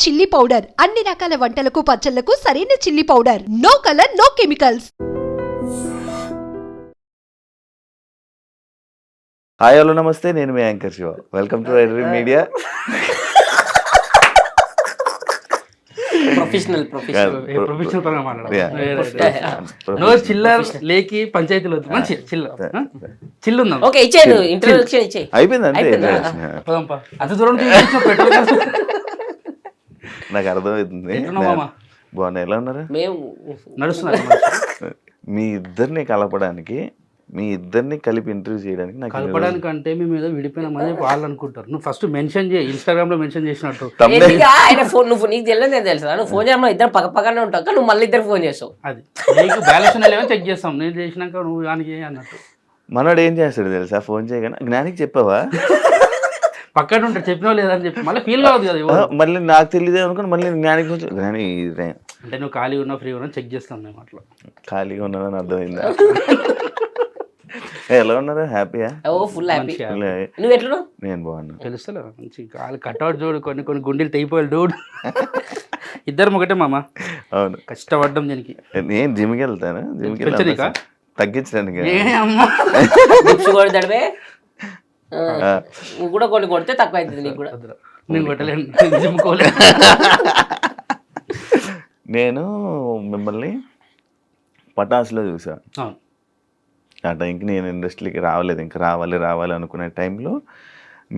Chilli powder అన్ని రకాల వంటలకు పచ్చళ్లకు సరైన chilli powder. No colour no chemicals. Hi hello నమస్తే, నేను మీ యాంకర్ శివ. వెల్కమ్ టు ఎర్రీ మీడియా. ప్రొఫెషనల్ పరంగా మాట్లాడాలి. చిల్లర్ లేకి పంచాయతీలో మంచి చిల్లు ఉందాం. ఓకే, ఇచ్చేను ఇంట్రడక్షన్ ఇచ్చేయి. అయిపోయింది అంతే. అంత దూరం పెట్రోల్ నాకు అర్థమవుతుంది. బాగున్నా, ఎలా ఉన్నారు? మేము నడుస్తున్నారు. మీ ఇద్దరిని కలపడానికి, మీ ఇద్దరిని కలిపి ఇంటర్వ్యూ చేయడానికి నాకు కలపడానికి అంటే మేము ఏదో విడిపోయినామని వాళ్ళు అనుకుంటారు. నువ్వు ఫస్ట్ మెన్షన్ చేయి, ఇన్స్టాగ్రామ్ లో మెన్షన్ చేసినట్టు. ఆయన ఫోన్ నువ్వు నీకు తెలియదు తెలుసా, నువ్వు ఫోన్ చేయడం ఇద్దరు పక్కనే ఉంటావు, నువ్వు మళ్ళీ ఇద్దరు ఫోన్ చేస్తావు. అది నీకు బ్యాలెన్స్ లేవని చెక్ చేస్తాం. నేను చేసినాక నువ్వు దానికి అన్నట్టు. మనోడు ఏం చేస్తాడు తెలుసా, ఫోన్ చేయగానే జ్ఞానికి చెప్పావా పక్కన ఉంటాడు, చెప్పినా లేదని చెప్పి మళ్ళీ ఫీల్ కావద్దు కదా. మళ్ళీ నాకు తెలియదు అనుకుని మళ్ళీ జ్ఞానికి జ్ఞాని అంటే నువ్వు ఖాళీ ఉన్నా ఫ్రీ ఉన్నా చెక్ చేస్తాం మేము. అట్లా ఖాళీగా ఉన్నానని అర్థమైందా? ఎలా ఉన్నారు? హ్యాపీయా? ఓ ఫుల్ హ్యాపీ. నువ్వు ఎట్లా? నేను బాగున్నా. తెలుస్తలే మంచి కాలు కట్అవుట్ చూడు, కొన్ని గుండెలు తెగిపోయాలి డూడ్. ఇద్దరు ఒకటే మామ. అవును, కష్టపడ్డం దీనికి. నేను జిమ్కి వెళ్తాను, జిమ్కి వెళ్తాను తగ్గించడానికి. కొడతాడే నువ్వు కూడా కొన్ని కొడితే తక్కువ అవుతుంది నీకు కూడా. నేను కొట్టలేను, జిమ్ కోలే. నేను మిమ్మల్ని పటాస్లో చూసాను. ఆ టైంకి నేను ఇండస్ట్రీకి రావలేదు, ఇంకా రావాలి అనుకునే టైంలో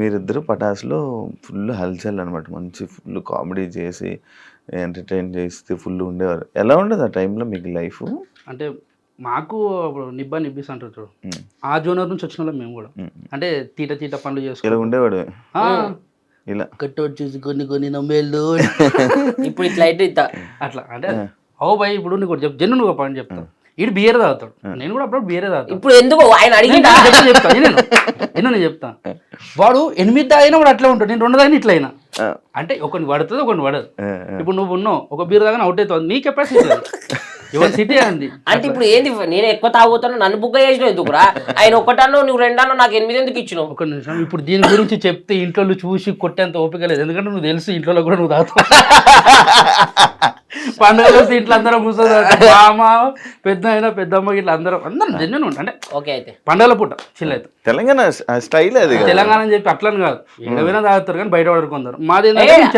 మీరిద్దరు పటాస్లో ఫుల్ హల్చల్ అనమాట. మంచి ఫుల్ కామెడీ చేసి ఎంటర్టైన్ చేస్తే ఫుల్ ఉండేవారు. ఎలా ఉండదు ఆ టైంలో మీకు లైఫ్? అంటే మాకు నిబ్బిస్ అంటారు చూడు, ఆ జోనర్ నుంచి వచ్చిన వాళ్ళం మేము కూడా. అంటే తీట పనులు చేసుకుని ఇలా ఉండేవాడు. ఇలా కట్అవుట్ చేసి కొన్ని నమ్మేళ్ళు ఇప్పుడు ఇట్లా అయితే అట్లా. అంటే ఓ భయ్, ఇప్పుడు నీకు జన్ను నువ్వు పాయింట్ చెప్తాను. ఇటు బియర్ తాగుతాడు, నేను కూడా అప్పుడు బియరే తాగుతాను. ఇప్పుడు ఎందుకు ఆయన అడిగిందా నేను చెప్తాను. వాడు 8 తాగినా వాడు అట్లా ఉంటాడు, నేను 2 తాగినా ఇట్లా అయినా. అంటే ఒకటి పడుతుంది ఒకటి పడదు. ఇప్పుడు నువ్వు ఉన్నావు, ఒక బీర్ తాగినా అవుట్ అవుతుంది. నీ కెపాసిటీ ఎవరి సిటీ అంది. అంటే ఇప్పుడు ఏంది, నేను ఎక్కువ తాగుతాను నన్ను బుగ్గ చేసినావు ఎందుకురా? ఆయన ఒకటన్నో నువ్వు 2 అన్నో నాకు 8 ఎందుకు ఇచ్చినావు? ఒక నిమిషం, ఇప్పుడు దీని గురించి చెప్తే ఇంట్లో చూసి కొట్టేంత ఓపిక లేదు. ఎందుకంటే నువ్వు తెలుసు ఇంట్లో కూడా నువ్వు తాగుతావు. పండుగ వస్తే ఇంట్లో అందరం కూర్చొని మామ పెద్దమ్మ ఇట్లా అందరం జన్యున్ ఉంటా. అంటే ఓకే, అయితే పండుగల పూట చిల్ అవుతాం. తెలంగాణ స్టైల్ అది. తెలంగాణ అని చెప్పి అట్లని కాదు, ఏదైనా తాగుతారు కానీ బయట పడుకుంటారు. మాది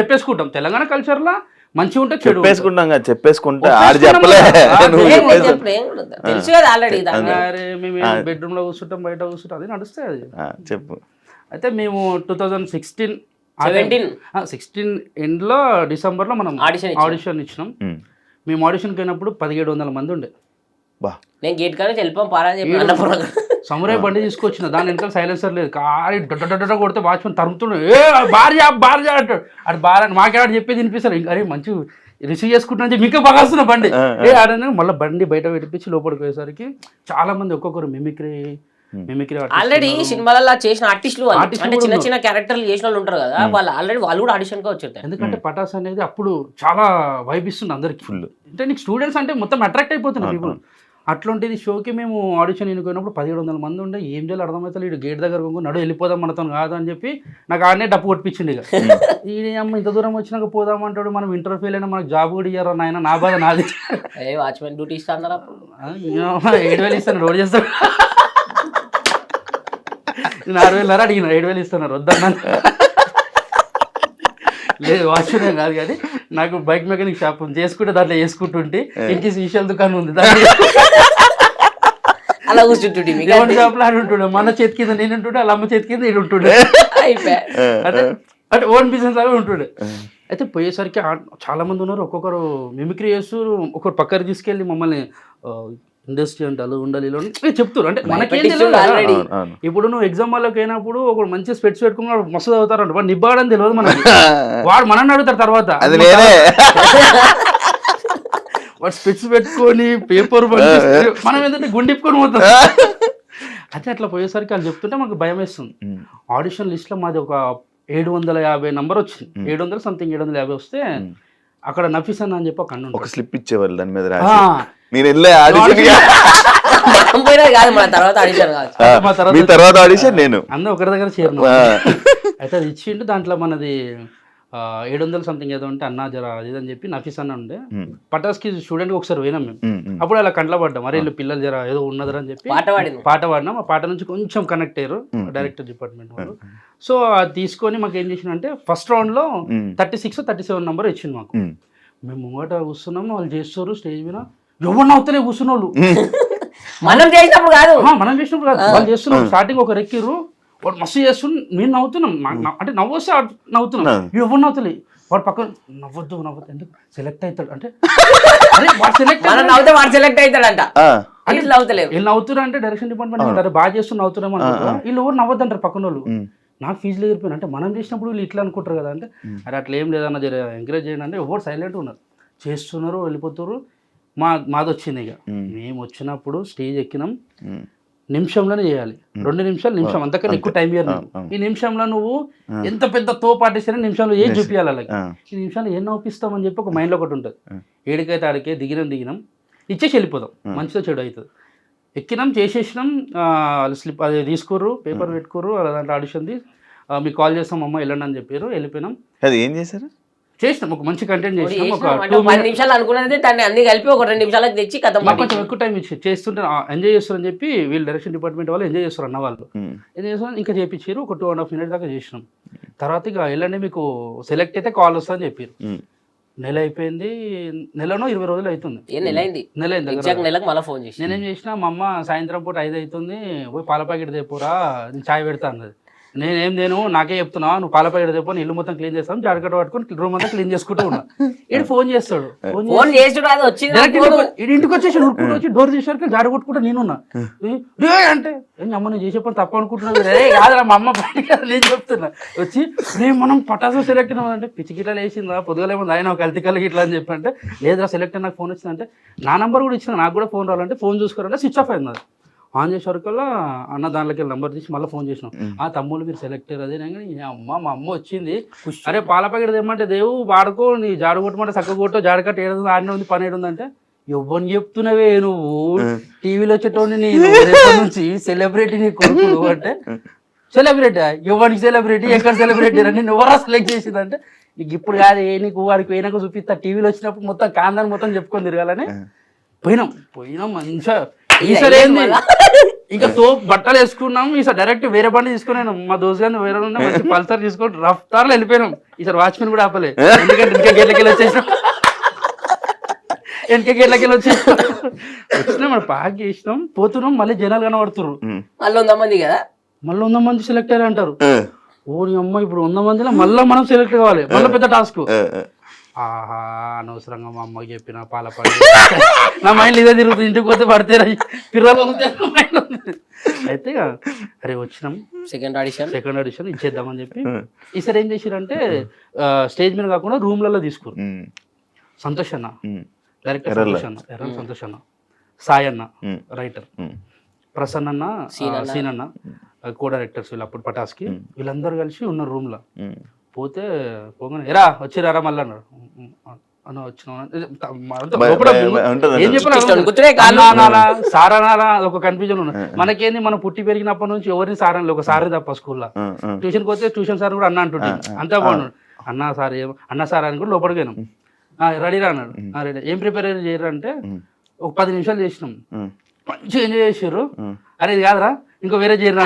చెప్పేసుకుంటాం, తెలంగాణ కల్చర్ లా మంచిగా ఉంటే చెడు చెప్పేసుకుంటా ఆడు చెప్పలే. తెలుసు కదా ఆల్రెడీ. మేము బెడ్రూమ్ లో కూర్చుంటాం, బయట కూర్చుంటాం, అది నడుస్తాయి. అది చెప్పు. అయితే మేము 2016 ఎండ్లో డిసెంబర్లో మనం ఆడిషన్ ఇచ్చినాం. మేము ఆడిషన్కి పోయినప్పుడు 1700 మంది ఉండే. నేను గేట్ కానీ వెళ్ళిపోం పారా సమురాయ్ బండి తీసుకొచ్చిన, దాని వెనకాల సైలెన్సర్ లేదు. కారి డొడ్డ కొడితే వాచ్మెన్ తరుముతున్నాడు, బార్జా అంటాడు. అది బార్ అని మాకేవాడు చెప్పేది వినిపిస్తారు. ఇంకా అరే మంచి రిసీవ్ చేసుకుంటున్నా మీకే బాగా వస్తున్నా బండి ఆడని. మళ్ళీ బండి బయట పెట్టించి లోపలికి పోయేసరికి చాలా మంది ఒక్కొక్కరు మిమిక్రీ ఆల్రెడీ సినిమాలలో చేసిన ఆర్టిస్టులు అంటే చిన్న క్యారెక్టర్లు చేసిన వాళ్ళు ఉంటారు కదా, వాళ్ళు కూడా ఆడిషన్ గా వచ్చారు. ఎందుకంటే పటాస్ అనేది అప్పుడు చాలా వైబ్ ఇస్తుంది అందరికి ఫుల్. అంటే నీకు స్టూడెంట్స్ అంటే మొత్తం అట్రాక్ట్ అయిపోతున్నారు ఇప్పుడు. అట్లాంటిది షోకి మేము ఆడిషన్ ఎన్నుకున్నప్పుడు 1700 మంది ఉండే. ఏం చేయాలి అర్థమవుతుంది. ఇటు గేట్ దగ్గర నడు వెళ్ళిపోదాం మనతో కాదు అని చెప్పి నాకు ఆడనే డప్పు కొట్టించింది. ఇక ఈ అమ్మ ఇంత దూరం వచ్చినాక పోదామంటాడు, మనం ఇంటర్ ఫెయిల్ అయినా మనకు జాబ్ కూడా ఇయ్యారు నాయన. నా బాధ నాది. వాచ్మెన్ డ్యూటీ ఇస్తాను 7,000 ఇస్తాను, రోడ్ చేస్తాడు. నేను 6,000 అడిగిన, 7,000 ఇస్తున్నారు వద్దన్నా. లేదు వాచ్మెన్ కాదు కానీ నాకు బైక్ మెకానిక్ షాప్ చేసుకుంటే దాంట్లో వేసుకుంటుంటే ఇంటి విషయాల దుకాణం ఉంది, అలా కూర్చుంటుండే షాప్ లో ఉంటుండే. మన చేతి కింద నేను ఉంటుండే, వాళ్ళ అమ్మ చేతి కింద నేను ఉంటుండే. అంటే ఓన్ బిజినెస్ లాగా ఉంటుండే. అయితే పోయేసరికి చాలా మంది ఉన్నారు, ఒక్కొక్కరు మిమిక్రీ చేస్తూ ఒకరు పక్కన తీసుకెళ్ళి మమ్మల్ని ఇండస్ట్రీ అంటే అలా ఉండాలి ఇలా చెప్తారు. అంటే మనకేం తెలియదు. ఇప్పుడు నువ్వు ఎగ్జామ్ వాళ్ళకి అయినప్పుడు ఒక మంచి స్పెట్స్ పెట్టుకున్నాడు మస్తు చదువుతారంట, వాడు నిబ్బాడని తెలియదు మనకి. వాడు మనల్ని అడుగుతారు తర్వాత, వాడు స్పెట్స్ పెట్టుకొని పేపర్ మనం ఏంటంటే గుండిప్పుకొని పోతాం. అయితే అట్లా పోయేసరికి వాళ్ళు చెప్తుంటే మాకు భయం వేస్తుంది. ఆడిషన్ లిస్ట్ లో మాది ఒక 750 నంబర్ వచ్చింది. 750 వస్తే అక్కడ నఫీస్ అని చెప్పి ఒక అన్న స్లిప్ ఇచ్చేవాళ్ళు దాని మీద. అన్న ఒకరి దగ్గర చేరిన అయితే అది ఇచ్చిండు. దాంట్లో మనది 700 సంథింగ్ ఏదో ఉంటే అన్న జర అది అని చెప్పి నఫీస్ అన్న ఉండే పటాస్కి స్టూడెంట్కి ఒకసారి పోయినాం మేము. అప్పుడు అలా కంట్లో పడ్డాం, అరే వీళ్ళు పిల్లలు జర ఏదో ఉన్నదని అని చెప్పి పాట పాడినాం. ఆ పాట నుంచి కొంచెం కనెక్ట్ అయ్యారు డైరెక్టర్ డిపార్ట్మెంట్ వాళ్ళు. సో అది తీసుకొని మాకు ఏం చేసినంటే ఫస్ట్ రౌండ్లో 36, 37 నెంబర్ ఇచ్చింది మాకు. మేము ముంగట కూర్చున్నాము, వాళ్ళు చేస్తారు స్టేజ్ మీద, ఎవరిని అవుతలే కూర్చున్న వాళ్ళు. మనం చేసినప్పుడు కాదు, వాళ్ళు చేస్తున్నాం. స్టార్టింగ్ ఒక రెక్కిర్రు, వాడు మస్తు చేస్తున్నాం, నేను నవ్వుతున్నాం. అంటే నవ్వు వస్తే నవ్వుతున్నాం, ఎవరు నవ్వుతలే. వాడు పక్కన నవ్వద్దు ఎందుకు సెలెక్ట్ అవుతాడు అంటే సెలెక్ట్ అవుతాడంట. వీళ్ళు నవ్వుతున్నారు అంటే డైరెక్షన్ డిపార్ట్మెంట్ అరే బాగా చేస్తున్నా నవ్వుతున్నాం అనుకుంటారు. వీళ్ళు ఎవరు నవ్వద్దు అంటారు పక్కన వాళ్ళు. నాకు ఫీజులు ఎగిరిపోయినా అంటే మనం చేసినప్పుడు వీళ్ళు ఇట్లా అనుకుంటారు కదా అంటే అరే అట్లా ఏం లేదన్న జర ఎంకరేజ్ చేయండి అంటే ఎవరు సైలెంట్ ఉన్నారు, చేస్తున్నారు, వెళ్ళిపోతారు. మాది వచ్చింది. ఇక మేము వచ్చినప్పుడు స్టేజ్ ఎక్కినాం, నిమిషంలోనే చేయాలి. 2 నిమిషం అంతకన్నా ఎక్కువ టైం ఇయ్యారు. ఈ నిమిషంలో నువ్వు ఎంత పెద్ద తోపాటేసినా నిమిషంలో ఏం చూపించాలి అలాగే. ఈ నిమిషంలో ఏం నవ్విస్తామని చెప్పి ఒక మైండ్లో ఒకటి ఉంటుంది. ఏడికైతే ఆడికే దిగినాం ఇచ్చేసి వెళ్ళిపోదాం, మంచిదో చెడు అవుతుంది. ఎక్కినాం, చేసేసినాం, స్లిప్ అది తీసుకోరు, పేపర్ పెట్టుకోరు, అలా దాంట్లో ఆడిషన్ది మీకు కాల్ చేస్తాం అమ్మ వెళ్ళండి అని చెప్పారు. వెళ్ళిపోయినాం. అది ఏం చేశారు, చేసినాం ఒక మంచి కంటెంట్ చేసినాం. ఒక 10 నిమిషాలు అనుకున్నది దాన్ని అన్ని కలిపి ఒక 2 నిమిషాలకు తెచ్చి కథ కొంచెం ఎక్కువ టైం ఇచ్చి చేస్తుంటే ఎంజాయ్ చేస్తారని చెప్పి వీళ్ళు డైరెక్షన్ డిపార్ట్మెంట్ వాళ్ళు ఎంజాయ్ చేస్తారు అన్న వాళ్ళు. ఎంజాయ్ చేస్తారు, ఇంకా చేయించారు. ఒక 2.5 minutes దాకా చేసినాం. తర్వాత ఇక వెళ్ళండి మీకు సెలెక్ట్ అయితే కాల్ వస్తుందని చెప్పారు. నెల అయిపోయింది, నెలలో 20 రోజులు అవుతుంది. నెల అయింది. నెలకు మళ్ళీ ఫోన్ చేసి నేనేం చేసినా, మా అమ్మ సాయంత్రం పూట 5 అవుతుంది, పోయి పాల ప్యాకెట్ తెప్పురా, నేను చాయ్ పెడతా అన్నది. నేను నాకే చెప్తున్నా, నువ్వు పాల ప్యాకెట్ తెప్పు, ఇల్లు మొత్తం క్లీన్ చేస్తాను, జాడకట్ట పట్టుకొని రూమ్ అంతా క్లీన్ చేసుకుంటూ ఉన్నా. ఇటు ఫోన్ చేస్తాడు, ఇంటికి వచ్చేసి ఉరుకుంటూ వచ్చి డోర్ చేసేసరికి జాడ కొట్టుకుంటా నేనున్నా. అంటే అమ్మ నేను చేసే పని తప్ప అనుకుంటున్నావు కాదురా, మా అమ్మ బయట నేను చెప్తున్నా. వచ్చి మనం పటాసు సెలెక్ట్ అయినామంటే పిచ్చి గిట్లా వేసిందా, పొద్దుగా ఆయన కల్తీ కలిగి ఇట్లా అని చెప్పి అంటే లేదురా సెలెక్ట్ నాకు ఫోన్ వచ్చిందంటే నా నెంబర్ కూడా ఇచ్చిన, నాకు కూడా ఫోన్ రావాలంటే ఫోన్ చూసుకోవాలంటే స్విచ్ ఆఫ్ అయింది. అది ఆన్ చేసే వరకల్లా అన్న దాంట్లోకి నెంబర్ తీసి మళ్ళీ ఫోన్ చేసినాం. ఆ తమ్ముళ్ళు మీరు సెలెక్ట్ అయ్యారు అదే కానీ మా అమ్మ వచ్చింది, అరే పాల ప్యాకెట్ తెమ్మంటే దేవు వాడుకో, నీ జాడు కొట్టమంటే చక్క కొట్టో, జాడకట్ట ఏడు ఆడనే ఉంది, పని ఏడుందంటే ఎవరిని చెప్తున్నావే నువ్వు, టీవీలో వచ్చేటోని నేను నుంచి సెలబ్రిటీ నీ కొడుకు అంటే సెలబ్రిటీ ఎవరికి సెలబ్రిటీ ఎక్కడ సెలబ్రిటీ అని ఎవరా సెలెక్ట్ చేసిందంటే నీకు ఇప్పుడు కాదు నీకు వాడికి పోయినాక చూపిస్తా, టీవీలో వచ్చినప్పుడు మొత్తం కాందాన్ని మొత్తం చెప్పుకొని తిరగాలని పోయినాం మంచిగా. ఈసారి ఏంది ఇంకా బట్టలు వేసుకున్నాం, ఈసారి డైరెక్ట్ వేరే బండి తీసుకున్నాను. మా దోస్తు గారిని వేరే మంచి పల్సర్ తీసుకొని రఫ్తార్లో వెళ్ళిపోయినాం. ఈసారి వాచ్మెన్ కూడా ఆపలే, ఎందుకంటే ఇంకా గేట్లకెళ్ళి వచ్చేసినాం, వచ్చినాం మన పార్క్ చేసినాం, పోతున్నాం, మళ్ళీ జనాలు కనబడుతున్నారు. మళ్ళీ 100 మంది కదా, మళ్ళీ 100 మంది సెలెక్ట్ అయ్యారు అంటారు. ఓ నీ అమ్మ ఇప్పుడు 100 మందిలో మళ్ళీ మనం సెలెక్ట్ కావాలి, మళ్ళీ పెద్ద టాస్క్. ఆహా అనవసరంగా మా అమ్మకి చెప్పిన పాల పడి నా మైండ్ ఇదే తిరుగుతుంది, ఇంటికి పోతే పడితే పిల్లలు అయితే అరే వచ్చినాం సెకండ్ ఆడిషన్ ఇచ్చేద్దామని చెప్పి. ఈసారి ఏం చేసిరంటే స్టేజ్ మీద కాకుండా రూమ్లలో తీసుకోరు. సంతోష్ అన్న డైరెక్టర్, సంతోష్ అన్న, సాయి అన్న రైటర్, ప్రసన్న అన్న, సీన్ అన్న కో డైరెక్టర్స్ వీళ్ళు అప్పుడు పటాస్కి, వీళ్ళందరూ కలిసి ఉన్నారు రూమ్ లో. పోతే పోగానే ఎరా వచ్చిరారా మళ్ళీ అన్నాడు. అన్న వచ్చిన ఏం చెప్పాలా సారనాలా ఒక కన్ఫ్యూజన్ ఉన్నది మనకేంది. మనం పుట్టి పెరిగినప్పటి నుంచి ఎవరిని సారని ఒక సారే తప్ప స్కూల్లో. ట్యూషన్కి పోతే ట్యూషన్ సార్ కూడా అన్న అంటుంటే అంతా బాగున్నాడు. అన్న సార్ అని కూడా లోపలికి పోయినాం. రెడీరా అన్నాడు. రెడీ ఏం ప్రిపేర్ చేయరు అంటే ఒక 10 నిమిషాలు చేసినాం, మంచిగా ఎంజాయ్ చేసారు. అరే ఇది కాదురా ఇంకో వేరే చేయరు,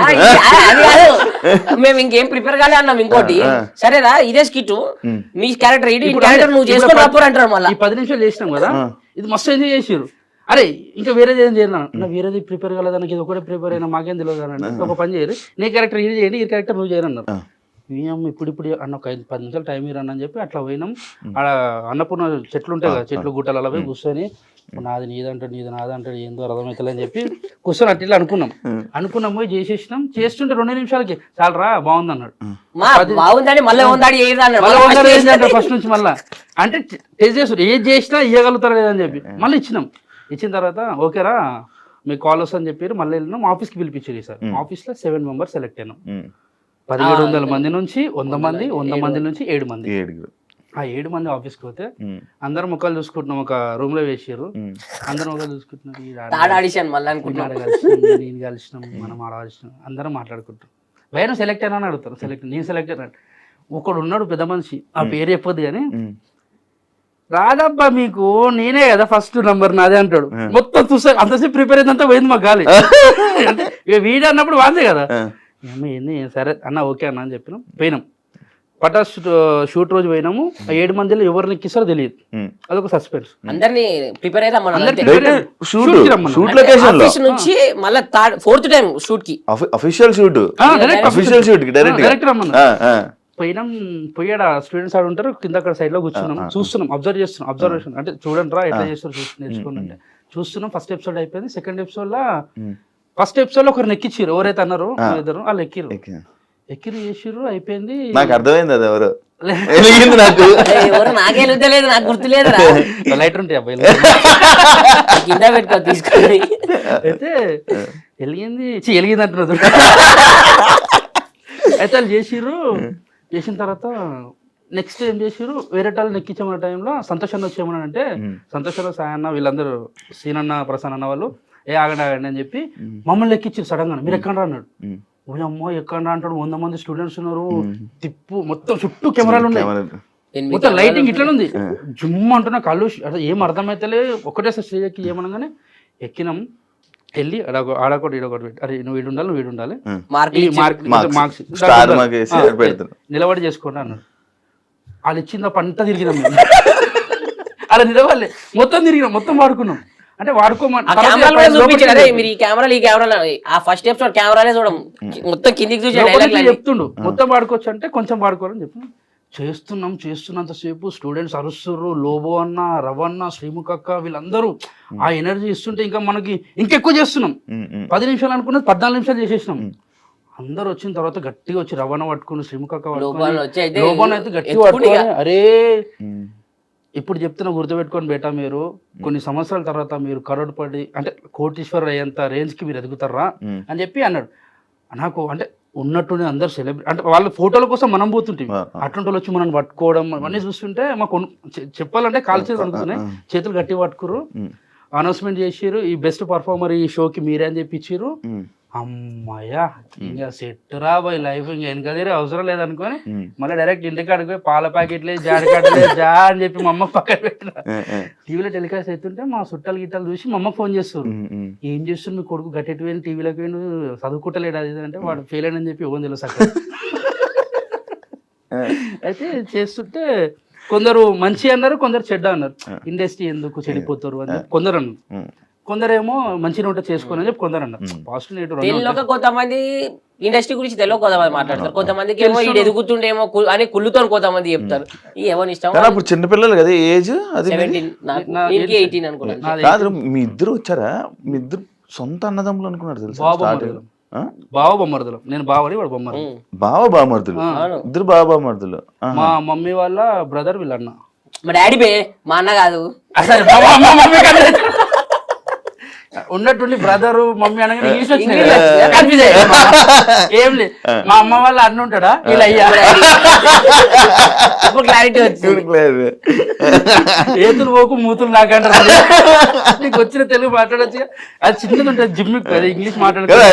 మేము ఇంకేం ప్రిపేర్ కాలే అన్నాం. ఇంకోటి సరేరా ఇదే స్కిట్ మీ క్యారెక్టర్ నువ్వు చేసుకొని అంటారు. మళ్ళీ 10 నిమిషాలు చేసినాం కదా, ఇది మస్తు ఎంజాయ్ చేసారు. అరే ఇంకా వేరేది ఏం చేయరు నా వేరేది ప్రిపేర్ కాలేదానికి ఇది ఒకటే ప్రిపేర్ అయినా మాకేం తెలియదు అని అంటే ఒక పని చేయరు, నీ క్యారెక్టర్ ఇది చేయండి, ఈ క్యారెక్టర్ నువ్వు చేయరు అన్నారు. ఇప్పుడు అన్న ఒక 10 నిమిషాలు టైం ఇరని అని చెప్పి అట్లా పోయినాం. ఆడ అన్నపూర్ణ చెట్లు ఉంటాయి కదా, చెట్లు గుట్టలు అలా పోయి కూర్చొని నాది నీదంటాడు నీది నాదంటాడు ఏందో అర్థమవుతుంది అని చెప్పి కూర్చొని అట్లా అనుకున్నాం పోయి చేసేసినాం. చేస్తుంటే 2 నిమిషాలకి చాలరా బాగుంది అన్నాడు. ఫస్ట్ నుంచి మళ్ళీ అంటే టేస్ట్ చేస్తారు, ఏది చేసినా ఇవ్వగలుగుతారు లేదని చెప్పి మళ్ళీ ఇచ్చిన తర్వాత ఓకేరా మీకు కాల్ వస్తుందని చెప్పారు. మళ్ళీ వెళ్ళినాం, ఆఫీస్కి పిలిపించారు. సార్ ఆఫీస్లో 7 మెంబర్స్ సెలెక్ట్ అయినాం. 1700 మంది నుంచి 100 మంది, 100 మంది నుంచి 7 మంది. ఆ 7 మంది ఆఫీస్కి పోతే అందరం ముఖాలు చూసుకుంటున్నాం. ఒక రూమ్ లో వేసారు, అందరం ముఖాలు చూసుకుంటున్నాం. నేను కలిసినాం, మనం ఆడవలసినాం, అందరం మాట్లాడుకుంటాం. వేరే సెలెక్ట్ అయినా అని అడుగుతారు. నేను సెలెక్ట్ అయినా ఒకడు ఉన్నాడు పెద్ద మనిషి, ఆ పేరు చెప్పొద్దు కానీ, రాదబ్బా మీకు నేనే కదా ఫస్ట్ నంబర్ నాదే అంటాడు. మొత్తం చూసా అంతసేపు ప్రిపేర్ అయిందంతా పోయింది మాకు గాలి. అంటే ఇక వీడు అన్నప్పుడు వాందే కదా. ఏంది సరే అన్న ఓకే అన్న అని చెప్పినాం, పోయినాం. పటాస్ షూట్ రోజు పోయినాము. 7 మందిలో ఎవరిని ఎక్కిస్తారో తెలియదు, అదొక సస్పెన్స్. అందరినీ ప్రిపేర్ అయితే షూట్ నుంచి మళ్ళీ 4th టైం షూట్ కి అఫీషియల్ షూట్ డైరెక్ట్ రమ్మన్నా. పోయినాం, పోయాడ స్టూడెంట్స్ ఆడ ఉంటారు కింద, అక్కడ సైడ్ లో కూర్చున్నాం, చూస్తున్నాం, అబ్జర్వ్ చేస్తున్నాం. అబ్జర్వేషన్ అంటే చూడండి రా ఎట్లా చేస్తారు నేర్చుకోండి అంటే చూస్తున్నాం. ఫస్ట్ ఎపిసోడ్ అయిపోయింది. సెకండ్ ఎపిసోడ్ లో ఫస్ట్ ఎపిసోడ్ లో ఒకరిని ఎక్కిచ్చిరు, ఎవరైతే అన్నారో ఇద్దరు వాళ్ళు ఎక్కిరు చేసిర్రు, అయిపోయింది. నాకు అర్థమైంది అది ఎవరు నాకే లేదు, నాకు గుర్తులేదు. లైటర్ ఉంటాయి అబ్బాయి కింద పెట్టుకో తీసుకొని. అయితే వెలిగింది అంటున్నారు. అయితే వాళ్ళు చేసిర్రు. చేసిన తర్వాత నెక్స్ట్ ఏం చేసిర్రు, వేరే వాళ్ళని ఎక్కించమన్న టైంలో సంతోష్ అన్న వచ్చేమన్నా అంటే, సంతోష్ అన్న, సాయి అన్న వీళ్ళందరూ, సీనన్న, ప్రసన్న అన్న వాళ్ళు ఆగండి అని చెప్పి మమ్మల్ని ఎక్కించారు సడన్ గా. మీరు ఎక్కడ అన్నాడు. అమ్మో ఎక్కడ అంటాడు, 100 మంది స్టూడెంట్స్ ఉన్నారు, తిప్పు మొత్తం చుట్టూ కెమెరాలు ఉన్నాయి, మొత్తం లైటింగ్ ఇట్లా ఉంది. జుమ్ అంటున్నా కళ్ళు అసలు ఏం అర్థమైతలే. ఒకటే స్టేజ్ ఎక్కి ఏమనగానే ఎక్కినాం. వెళ్ళి ఆడొకటి ఈడొకటి పెట్టి, అరే నువ్వు వీడు ఉండాలి మార్క్స్ నిలబడి చేసుకోండి అన్నాడు. వాళ్ళు ఇచ్చింది పంట తిరిగినాం మేము. అలా నిలబడలే, మొత్తం తిరిగినాం, మొత్తం వాడుకున్నాం. అంటే వాడుకోమని మీరు ఈ కెమెరాలు ఆ ఫస్ట్ ఎపిసోడ్ కెమెరాలే చూడం, మొత్తం కిందికి చూసి చెప్తుండు మొత్తం వాడుకోవచ్చు అంటే కొంచెం వాడుకోవాలని చెప్పి చేస్తున్నంతసేపు స్టూడెంట్స్ అరుస్తుర్రు. లోబో అన్న, రవన్న, శ్రీముఖ అక్క వీళ్ళందరూ ఆ ఎనర్జీ ఇస్తుంటే ఇంకా మనకి ఇంకెక్కువ చేస్తున్నాం. 10 నిమిషాలు అనుకున్నది 14 నిమిషాలు చేసేసినాం. అందరు వచ్చిన తర్వాత గట్టిగా వచ్చి రవణ పట్టుకుని, శ్రీముఖ అక్క పట్టుకుని, లోబోన్ అయితే గట్టిగా పట్టుకుని, అరే ఇప్పుడు చెప్తున్నా గుర్తుపెట్టుకొని బేటా, మీరు కొన్ని సంవత్సరాల తర్వాత మీరు కరోడ్పడి అంటే కోటీశ్వరుడు అయ్యేంత రేంజ్ కి మీరు ఎదుగుతారా అని చెప్పి అన్నాడు. నాకు అంటే ఉన్నట్టుండి అందరు సెలబ్రేట్ అంటే వాళ్ళ ఫోటోల కోసం మనం పోతుంటే అటువంటి వాళ్ళు వచ్చి మనం పట్టుకోవడం అవన్నీ చూస్తుంటే మాకు చెప్పాలంటే కాలు చేతులు అనుకున్నాయి, చేతులు గట్టి పట్టుకురు. అనౌన్స్మెంట్ చేసిర్రు, ఈ బెస్ట్ పర్ఫార్మర్ ఈ షోకి మీరే అని చెప్పి ఇచ్చిర్రు. అమ్మాయ్యా ఇంకా సెట్ రాబోయ్ లైఫ్, ఇంకా వెనకదేరే అవసరం లేదనుకొని మళ్ళీ డైరెక్ట్ ఇంటికి అడిగిపోయి పాల ప్యాకెట్లే జాడకాడలే జా అని చెప్పి మా అమ్మ పక్కన పెట్టిన. టీవీలో టెలికాస్ట్ అవుతుంటే మా చుట్టాలు గిట్టాలు చూసి మా అమ్మకి ఫోన్ చేస్తారు, ఏం చేస్తుంది మీ కొడుకు గట్టెట్టు పోయిన టీవీలోకి పోయిన చదువుకుంటలేడు అది అంటే, వాడు ఫెయిల్ అని చెప్పి ఇవ్వని తెలుసు అక్కడ. అయితే చేస్తుంటే కొందరు మంచి అన్నారు, కొందరు చెడ్డ అన్నారు. ఇండస్ట్రీ ఎందుకు చెడిపోతారు అని కొందరు అన్నారు, కొందరేమో మంచిగా ఉంటే చేసుకోని అని చెప్పి కొందరు అన్నారు. Positive negative. కొంతమంది ఇండస్ట్రీ గురించి తెలియక కొంతమంది మాట్లాడతారు, కొంతమందికి ఏమో ఇది ఎదుగుతుండేమో అని కుళ్ళుతో కొంతమంది చెప్తారు. ఎవరి ఇష్టం. ఇప్పుడు చిన్నపిల్లలు కదా ఏజ్, అది 18 అనుకున్నాను. కాదు మీ ఇద్దరు వచ్చారా, మీ ఇద్దరు సొంత అన్నదమ్ములు అనుకున్నారు తెలుసా? బావ బొమ్మర్దులు, నేను బావని వాడు బొమ్మరు. బావ బామర్దులు, ఇద్దరు బావ బామర్దులు. మా మమ్మీ వాళ్ళ బ్రదర్ వీళ్ళన్న. మా డాడీ బే, మా అన్న కాదు. అసలు ఉన్నట్టుండి బ్రదరు మమ్మీ అనగానే ఇంగ్లీష్ వచ్చింది, ఏం లేదు. మా అమ్మ వాళ్ళ అన్న ఉంటాడా ఇలా అయ్యా క్లారిటీ వచ్చింది. ఏతులు పోకు మూతులు నాకంటారు. నీకు వచ్చిన తెలుగు మాట్లాడచ్చు, అది చిన్నది ఉంటుంది జిమ్, ఇంగ్లీష్ మాట్లాడదు.